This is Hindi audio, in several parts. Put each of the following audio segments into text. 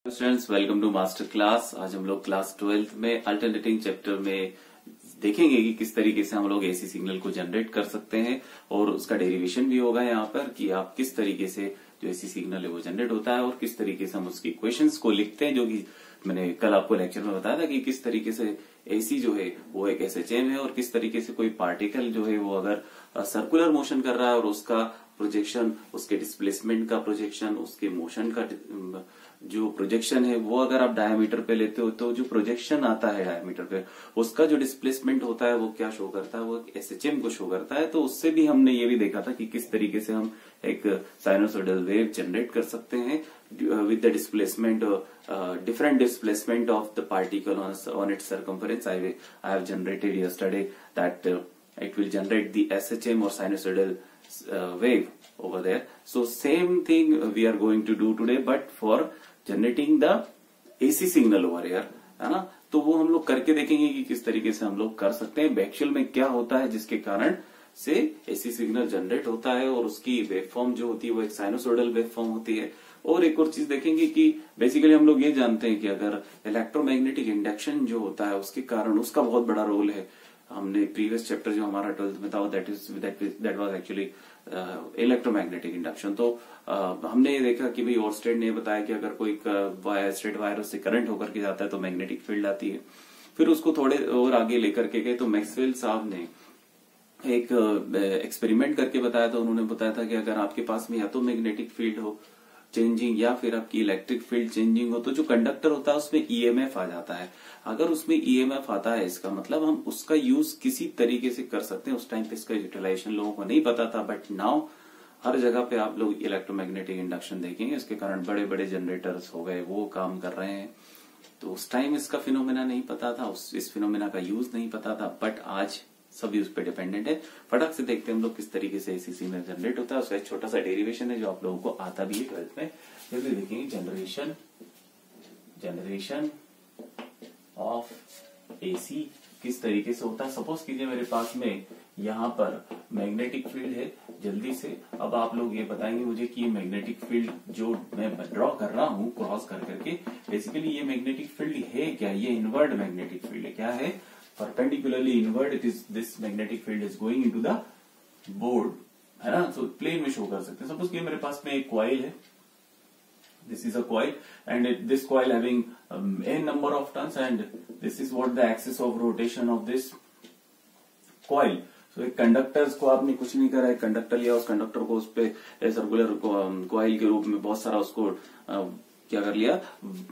Students, welcome to master class. आज हम लोग क्लास 12th में अल्टरनेटिंग चैप्टर में देखेंगे कि किस तरीके से हम लोग एसी सिग्नल को जनरेट कर सकते हैं और उसका डेरिवेशन भी होगा यहाँ पर कि आप किस तरीके से जो एसी सिग्नल है वो जनरेट होता है और किस तरीके से हम उसकी इक्वेशंस को लिखते हैं, जो कि मैंने कल आपको लेक्चर में बताया था कि किस तरीके से एसी जो है वो एक एसएचएम है और किस तरीके से कोई पार्टिकल जो है वो अगर सर्कुलर मोशन कर रहा है और उसका प्रोजेक्शन, उसके डिस्प्लेसमेंट का प्रोजेक्शन, उसके मोशन का जो प्रोजेक्शन है वो अगर आप डायमीटर पे लेते हो तो जो प्रोजेक्शन आता है डायमीटर पे उसका जो डिस्प्लेसमेंट होता है वो क्या शो करता है, वो एसएचएम को शो करता है। तो उससे भी हमने ये भी देखा था कि किस तरीके से हम एक साइनोसॉइडल वेव जनरेट कर सकते हैं with the displacement, different displacement of the particle on its circumference. I have generated yesterday that it will generate the SHM or sinusoidal wave over there. So same thing we are going to do today, but for generating the AC signal over here, है ना। तो वो हम लोग करके देखेंगे कि किस तरीके से हम लोग कर सकते हैं, एक्चुअल में क्या होता है जिसके कारण से एसी सिग्नल जनरेट होता है और उसकी वेव फॉर्म जो होती है वो एक साइनोसॉइडल वेव फॉर्म होती है। और एक और चीज देखेंगे कि बेसिकली हम लोग ये जानते हैं कि अगर इलेक्ट्रोमैग्नेटिक इंडक्शन जो होता है उसके कारण उसका बहुत बड़ा रोल है। हमने प्रीवियस चैप्टर जो हमारा 12th में था that was actually electromagnetic induction. तो हमने ये देखा कि भाई ओर्स्टेड ने बताया कि अगर कोई स्ट्रेट वायर से करंट होकर के जाता है तो मैग्नेटिक फील्ड आती है। फिर उसको थोड़े और आगे लेकर के गए तो मैक्सवेल साहब ने एक एक्सपेरिमेंट करके बताया था। उन्होंने बताया था कि अगर आपके पास में या तो मैग्नेटिक फील्ड हो चेंजिंग या फिर आपकी इलेक्ट्रिक फील्ड चेंजिंग हो तो जो कंडक्टर होता है उसमें ईएमएफ आ जाता है। अगर उसमें ईएमएफ आता है इसका मतलब हम उसका यूज किसी तरीके से कर सकते हैं। उस टाइम पे इसका यूटिलाइजेशन लोगों को नहीं पता था, बट नाउ हर जगह पे आप लोग इलेक्ट्रोमैग्नेटिक इंडक्शन देखेंगे, इसके कारण बड़े बड़े जनरेटर्स हो गए वो काम कर रहे हैं। तो उस टाइम इसका फिनोमेना नहीं पता था, इस फिनोमेना का यूज नहीं पता था, बट आज सब यूज पे डिपेंडेंट है। फटाक से देखते हैं हम लोग किस तरीके से एसी सिग्नल जनरेट होता है। उसका एक छोटा सा डेरिवेशन है जो आप लोगों को आता भी है 12th में। जब देखेंगे जनरेशन ऑफ एसी किस तरीके से होता है। सपोज कीजिए मेरे पास में यहाँ पर मैग्नेटिक फील्ड है। जल्दी से अब आप लोग ये बताएंगे मुझे कि ये मैग्नेटिक फील्ड जो मैं ड्रॉ कर रहा हूँ क्रॉस कर करके, बेसिकली ये मैग्नेटिक फील्ड है क्या? ये इनवर्ड मैग्नेटिक फील्ड है। क्या है? perpendicularly inward it is, this magnetic field is going into the board, है ना। तो प्लेन में शो कर सकते हैं। सपोज कि मेरे पास में एक कॉइल है, this is a coil and this coil having n number of turns and this is what the axis of rotation of this coil. तो एक कंडक्टर्स को आपने कुछ नहीं करा, एक कंडक्टर लिया, उस कंडक्टर को उस पे सर्कुलर कॉइल के रूप में बहुत सारा उसको क्या कर लिया,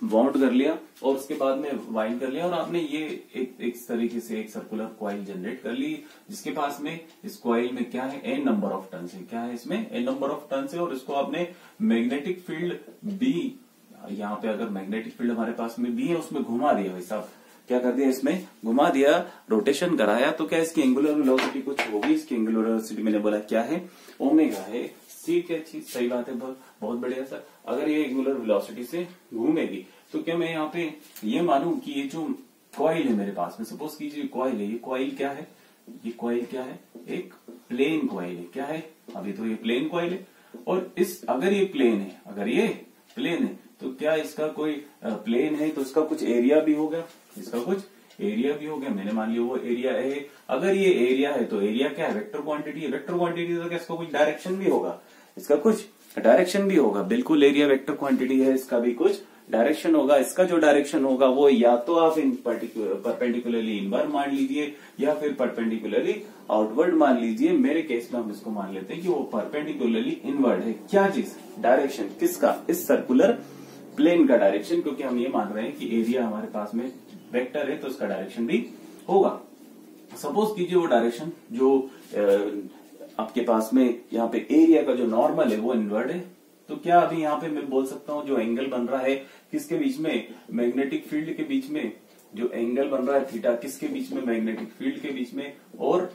बाउंड कर लिया और उसके बाद में वाइंड कर लिया और आपने ये एक तरीके से एक सर्कुलर कॉइल जनरेट कर ली जिसके पास में इस कॉइल में क्या है, एन नंबर ऑफ टर्न्स है। क्या है इसमें? एन नंबर ऑफ टर्न्स है। और इसको आपने मैग्नेटिक फील्ड बी, यहाँ पे अगर मैग्नेटिक फील्ड हमारे पास में बी है उसमें घुमा दिया भाई साहब, क्या कर दिया इसमें घुमा दिया, रोटेशन कराया। तो क्या इसकी एंगुलर वेलोसिटी कुछ होगी? इसकी एंगुलर वेलोसिटी मैंने बोला क्या है, ओमेगा है। ठीक है, चीज सही बात है, बहुत बढ़िया सर। अगर ये एंगुलर वेलोसिटी से घूमेगी तो क्या मैं यहाँ पे ये मानूं कि ये जो कॉइल है मेरे पास में, सपोज कीजिए कॉइल है, ये कॉइल क्या है, ये कॉइल क्या है, एक प्लेन कॉइल है। क्या है? अभी तो ये प्लेन कॉइल है। और अगर ये प्लेन है, अगर ये प्लेन है तो क्या इसका कोई प्लेन है तो इसका कुछ एरिया भी होगा, इसका कुछ एरिया भी हो गया। मैंने मान लिया वो एरिया है। अगर ये एरिया है तो एरिया क्या है? वेक्टर क्वांटिटी है। वेक्टर क्वांटिटी तो क्या इसका कुछ डायरेक्शन भी होगा, इसका कुछ डायरेक्शन भी होगा। बिल्कुल, एरिया वेक्टर क्वांटिटी है, इसका भी कुछ डायरेक्शन होगा। इसका जो डायरेक्शन होगा वो या तो आप इन परपेंडिकुलरली इनवर्ड मान लीजिए या फिर परपेंडिकुलरली आउटवर्ड मान लीजिए। मेरे केस में हम इसको मान लेते हैं कि वो परपेंडिकुलरली इनवर्ड है। क्या चीज? डायरेक्शन किसका? इस सर्कुलर प्लेन का डायरेक्शन, क्योंकि हम ये मान रहे हैं कि एरिया हमारे पास में वेक्टर है तो उसका डायरेक्शन भी होगा। सपोज कीजिए वो डायरेक्शन जो आपके पास में यहाँ पे एरिया का जो नॉर्मल है वो इनवर्ड है। तो क्या अभी यहाँ पे मैं बोल सकता हूँ जो एंगल बन रहा है किसके बीच में? मैग्नेटिक फील्ड के बीच में जो एंगल बन रहा है थीटा, किसके बीच में? मैग्नेटिक फील्ड के बीच में और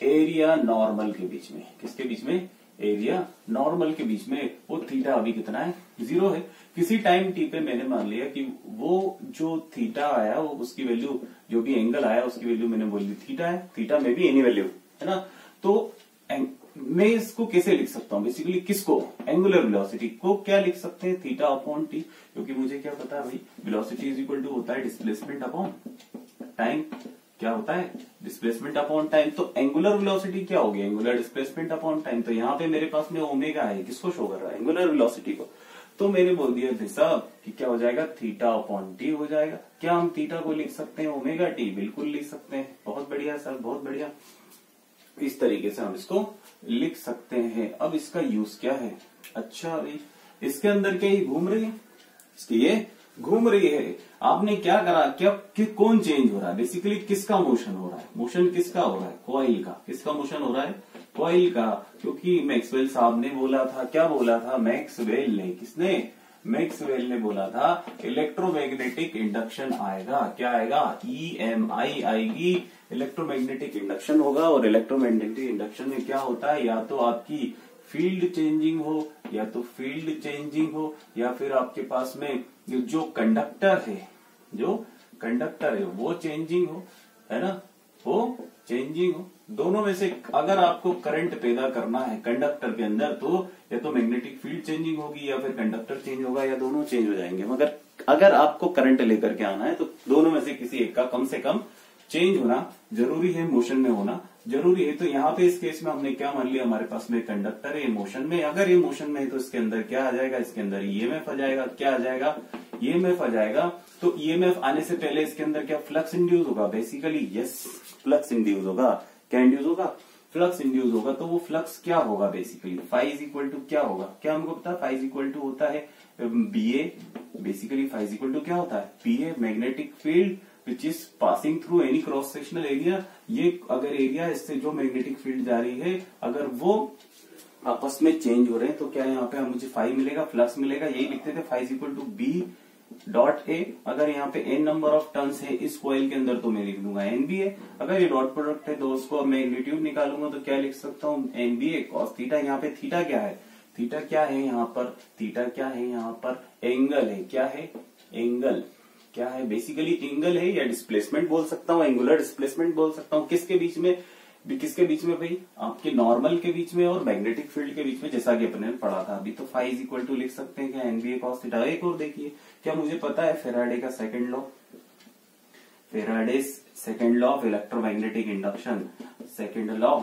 एरिया नॉर्मल के बीच में। किसके बीच में? एरिया नॉर्मल के बीच में। वो थीटा अभी कितना है? 0 है। किसी टाइम टी पे मैंने मान लिया कि वो जो थीटा आया वो उसकी वैल्यू, जो भी एंगल आया उसकी वैल्यू मैंने बोल दी थीटा है। थीटा में भी एनी वैल्यू है ना। तो मैं इसको कैसे लिख सकता हूँ बेसिकली, किसको, एंगुलर वेलोसिटी को क्या लिख सकते हैं, थीटा अपॉन टी, क्योंकि मुझे क्या पता है भाई वेलोसिटी इज इक्वल टू होता है डिस्प्लेसमेंट अपॉन टाइम। क्या होता है, डिस्प्लेसमेंट अपॉन टाइम। तो एंगुलर वेलोसिटी क्या होगी, एंगुलर डिस्प्लेसमेंट अपॉन टाइम। तो यहाँ पे मेरे पास में ओमेगा है, किसको शो कर रहा है, एंगुलर वेलोसिटी को। तो मैंने बोल दिया भाई साहब कि क्या हो जाएगा, थीटा अपॉन टी हो जाएगा। क्या हम थीटा को लिख सकते हैं ओमेगा टी, बिल्कुल लिख सकते हैं। बहुत बढ़िया सर, बहुत बढ़िया। इस तरीके से हम इसको लिख सकते हैं। अब इसका यूज क्या है, अच्छा भाई इसके अंदर क्या ये घूम रही है, इसकी ये घूम रही है। आपने क्या करा, क्या कौन चेंज हो रहा है, बेसिकली किसका मोशन हो रहा है, मोशन किसका हो रहा है, कॉइल का। किसका मोशन हो रहा है, कॉइल का। क्योंकि मैक्सवेल साहब ने बोला था, क्या बोला था मैक्सवेल ने, किसने, मैक्सवेल ने बोला था इलेक्ट्रोमैग्नेटिक इंडक्शन आएगा। क्या आएगा, EMI आएगी, इलेक्ट्रोमैग्नेटिक इंडक्शन होगा। और इलेक्ट्रोमैग्नेटिक इंडक्शन में क्या होता है, या तो आपकी फील्ड चेंजिंग हो, या तो फील्ड चेंजिंग हो, या फिर आपके पास में जो कंडक्टर है, जो कंडक्टर है वो चेंजिंग हो, है ना, वो चेंजिंग हो। दोनों में से अगर आपको करंट पैदा करना है कंडक्टर के अंदर, तो या तो मैग्नेटिक फील्ड चेंजिंग होगी या फिर कंडक्टर चेंज होगा, या दोनों चेंज हो जाएंगे। मगर अगर आपको करंट लेकर के आना है तो दोनों में से किसी एक का कम से कम चेंज होना जरूरी है, मोशन में होना जरूरी है। तो यहाँ पे इस केस में हमने क्या मान लिया, हमारे पास में कंडक्टर है, मोशन में। अगर ये मोशन में है तो इसके अंदर क्या आ जाएगा, इसके अंदर EMF आ जाएगा। क्या आ जाएगा, EMF आ जाएगा। तो EMF आने से पहले इसके अंदर क्या फ्लक्स इंड्यूस होगा, बेसिकली यस फ्लक्स इंड्यूस होगा। क्या इंड्यूस होगा, फ्लक्स इंड्यूस होगा। तो वो फ्लक्स क्या होगा, basically phi is equal to क्या होगा, क्या हमको पता है, फाई इज इक्वल टू होता है BA, basically phi is equal to क्या होता है, PA magnetic field which is passing through any cross sectional area. ये अगर एरिया इससे जो मैग्नेटिक फील्ड जा रही है अगर वो आपस में चेंज हो रहे हैं तो क्या यहाँ पे मुझे फाई मिलेगा, फ्लक्स मिलेगा। यही लिखते थे phi is equal to B dot A। अगर यहाँ पे n नंबर ऑफ टर्न्स है इस कॉइल के अंदर तो मैं लिख दूंगा NBA। अगर ये डॉट प्रोडक्ट है तो उसको मैग्नीट्यूड निकालूंगा तो क्या लिख सकता हूँ, NBA cos थीटा। यहाँ पे थीटा क्या है, थीटा क्या है यहाँ पर, थीटा क्या है यहाँ पर, एंगल है। क्या है, एंगल। क्या है, बेसिकली एंगल है, या डिस्प्लेसमेंट बोल सकता हूँ, एंगुलर डिस्प्लेसमेंट बोल सकता हूँ। किसके बीच में, किसके बीच में भाई, आपके नॉर्मल के बीच में और मैग्नेटिक फील्ड के बीच में, जैसा कि अपने पढ़ा था अभी। तो फाई इज इक्वल टू लिख सकते हैं क्या, NBA cos थीटा। एक और देखिए, क्या मुझे पता है फेराडे का second law, Faraday second law of electromagnetic induction, second law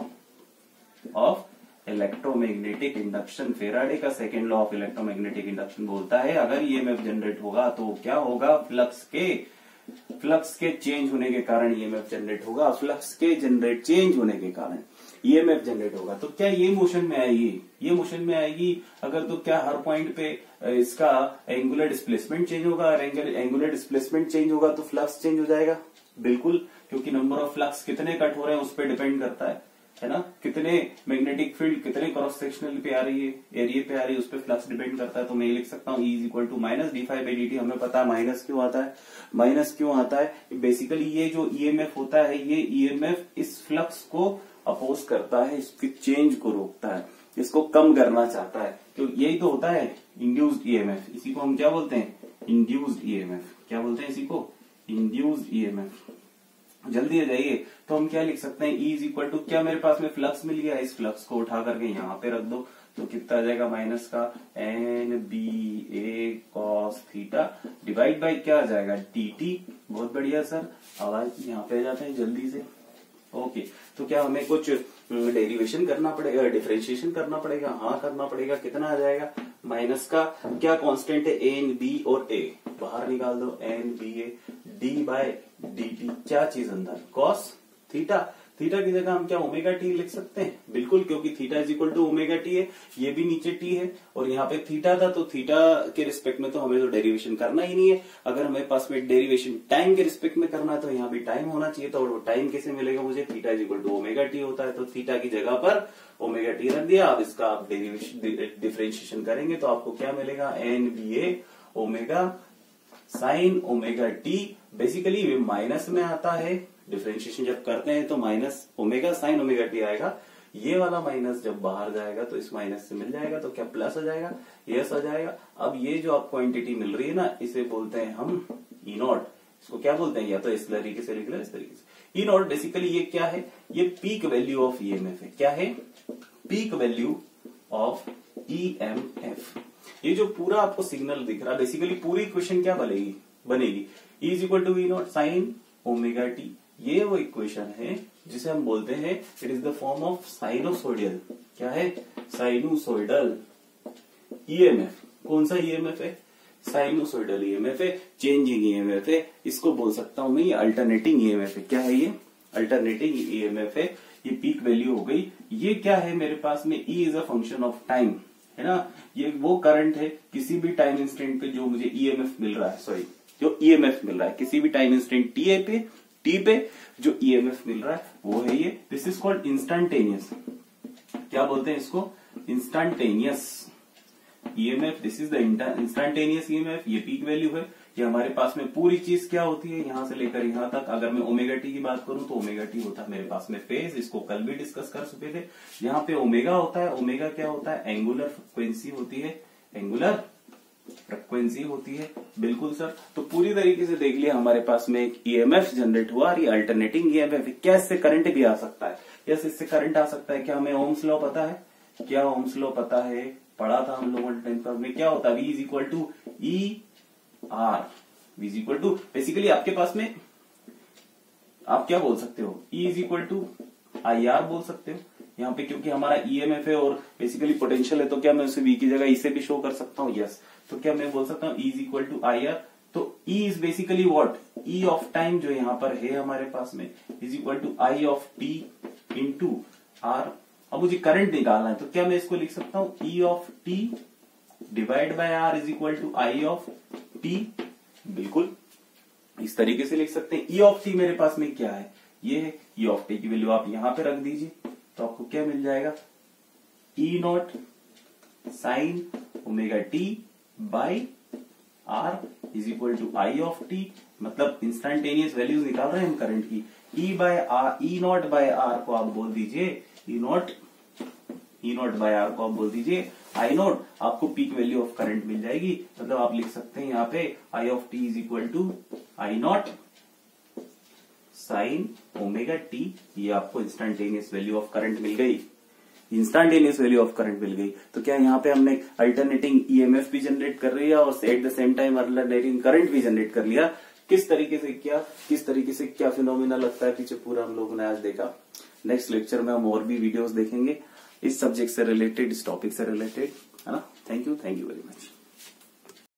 of electromagnetic induction, Faraday का second law of electromagnetic induction बोलता है अगर EMF जनरेट होगा तो क्या होगा, फ्लक्स के चेंज होने के कारण EMF जनरेट होगा। फ्लक्स के जनरेट चेंज होने के कारण EMF जनरेट होगा। तो क्या ये मोशन में आएगी, ये मोशन में आएगी अगर, तो क्या हर पॉइंट पे इसका एंगुलर डिस्प्लेसमेंट चेंज होगा। एंगुलर डिस्प्लेसमेंट चेंज होगा तो फ्लक्स चेंज हो जाएगा, बिल्कुल, क्योंकि नंबर ऑफ फ्लक्स कितने कट हो रहे हैं उस पर डिपेंड करता है ना, कितने मैग्नेटिक फील्ड कितने क्रॉस सेक्शनल पे आ रही है, एरिया पे आ रही है, उस पर फ्लक्स डिपेंड करता है। तो मैं लिख सकता हूँ E is equal to minus d∅dt। हमें पता है माइनस क्यों आता है, माइनस क्यों आता है, बेसिकली ये जो EMF होता है ये EMF इस फ्लक्स को अपोज करता है, इसके चेंज को रोकता है, इसको कम करना चाहता है। तो यही तो होता है इंड्यूस्ड EMF। इसी को हम क्या बोलते हैं, इंड्यूस्ड EMF। क्या बोलते हैं इसी को, इंड्यूस्ड EMF। जल्दी आ जाइए। तो हम क्या लिख सकते हैं, E इज इक्वल टू, क्या मेरे पास में फ्लक्स मिल गया, इस फ्लक्स को उठा करके यहाँ पे रख दो तो कितना आ जाएगा, माइनस का NBA cos theta divide by क्या आ जाएगा, DT। बहुत बढ़िया सर, आवाज यहाँ पे आ जाते हैं जल्दी से। ओके, तो क्या हमें कुछ डेरिवेशन करना पड़ेगा, डिफरेंशिएशन करना पड़ेगा, हाँ करना पड़ेगा। कितना आ जाएगा, माइनस का क्या कांस्टेंट है, NB और A बाहर निकाल दो, NBA d/dt। क्या चीज अंदर, कॉस थीटा। थीटा की जगह हम क्या ओमेगा टी लिख सकते हैं, बिल्कुल, क्योंकि theta is equal to omega t है, ये भी नीचे टी है और यहाँ पे थीटा था, तो थीटा के रिस्पेक्ट में तो हमें तो डेरिवेशन करना ही नहीं है। अगर हमेरे पास में डेरिवेशन टाइम के रिस्पेक्ट में करना है तो यहाँ भी टाइम होना चाहिए। तो टाइम कैसे मिलेगा मुझे, theta is equal to omega t होता है, तो थीटा की जगह पर ओमेगा टी रख दिया। अब इसका आप डेरिवेशन डिफरेंशिएशन करेंगे तो आपको क्या मिलेगा, NBA omega sine omega T. Basically ये माइनस में आता है, डिफरेंशिएशन जब करते हैं तो minus omega sine omega T आएगा। ये वाला माइनस जब बाहर जाएगा तो इस माइनस से मिल जाएगा, तो क्या प्लस आ जाएगा, यस आ जाएगा। अब ये जो आपको क्वांटिटी मिल रही है ना, इसे बोलते हैं हम E0। इसको क्या बोलते हैं, या तो इस तरीके से लिख लो, इस तरीके से। E0 बेसिकली ये क्या है, ये पीक वैल्यू ऑफ EMF है। क्या है, पीक वैल्यू ऑफ EMF। ये जो पूरा आपको सिग्नल दिख रहा है, बेसिकली पूरी इक्वेशन क्या बनेगी E is equal to V naught sine omega T. ये वो इक्वेशन है जिसे हम बोलते हैं it is the form of sinusoidal, क्या है, साइनोसोइडल EMF। कौन सा EMF है, साइनोसोइडल EMF है, चेंजिंग EMF है, इसको बोल सकता हूं मैं ये अल्टरनेटिंग EMF है। क्या है ये, अल्टरनेटिंग EMF है। ये पीक वैल्यू हो गई। ये क्या है मेरे पास में, E is a function of time, है ना। ये वो करंट है किसी भी टाइम इंस्टेंट पे जो मुझे EMF मिल रहा है, सॉरी जो EMF मिल रहा है किसी भी टाइम इंस्टेंट टी पे जो EMF मिल रहा है वो है ये। दिस इज कॉल्ड इंस्टेंटेनियस, क्या बोलते हैं इसको, instantaneous EMF। This is the instantaneous EMF। ये पीक वैल्यू है। ये हमारे पास में पूरी चीज क्या होती है, यहां से लेकर यहां तक। अगर मैं ओमेगा टी की बात करूं तो ओमेगा टी होता है मेरे पास में फेज, इसको कल भी डिस्कस कर चुके थे। यहाँ पे ओमेगा होता है, ओमेगा क्या होता है, एंगुलर फ्रिक्वेंसी होती है, एंगुलर फ्रिक्वेंसी होती है। बिल्कुल सर। तो पूरी तरीके से देख लिया हमारे पास में एक EMF जनरेट हुआ और ये अल्टरनेटिंग EMF है। क्या इससे करंट भी आ सकता है, यस इससे करंट आ सकता है। क्या हमें ओम्स लॉ पता है, क्या ओम्स लॉ पता है, पढ़ा था हम लोगों ने 10th क्लास में। क्या होता है, V is equal to ER, V is equal to, basically आपके पास में आप क्या बोल सकते हो, E is equal to IR बोल सकते हो यहाँ पे, क्योंकि हमारा EMF है और बेसिकली पोटेंशियल है। तो क्या मैं उसे V की जगह E से भी शो कर सकता हूँ, यस। तो क्या मैं बोल सकता हूँ E is equal to IR। तो E is basically what, E of time जो यहाँ पर है हमारे पास में is equal to I of T into R। अब मुझे करंट निकालना है तो क्या मैं इसको लिख सकता हूँ E of T divide by R is equal to I of T। बिल्कुल इस तरीके से लिख सकते हैं। E ऑफ T मेरे पास में क्या है, ये है E ऑफ T की वैल्यू आप यहां पे रख दीजिए तो आपको क्या मिल जाएगा, E naught sine omega t by R is equal to I of T। मतलब इंस्टेंटेनियस वैल्यूज निकाल रहे हैं हम करंट की। E नॉट बाय R को आप बोल दीजिए E नॉट बाय R को आप बोल दीजिए I नॉट। आपको पीक वैल्यू ऑफ करंट मिल जाएगी। मतलब आप लिख सकते हैं यहाँ पे I of T is equal to I naught sine omega T. ये आपको इंस्टेंटेनियस वैल्यू ऑफ करंट मिल गई, इंस्टेंटेनियस वैल्यू ऑफ करंट मिल गई। तो क्या यहाँ पे हमने अल्टरनेटिंग EMF भी जनरेट कर रही है और at the same time alternating current भी जनरेट कर लिया। किस तरीके से क्या फिनोमिना लगता है पीछे पूरा हम लोगों ने आज देखा। नेक्स्ट लेक्चर में हम और भी वीडियोस देखेंगे इस सब्जेक्ट से रिलेटेड, इस टॉपिक से रिलेटेड, है ना। Thank you very much.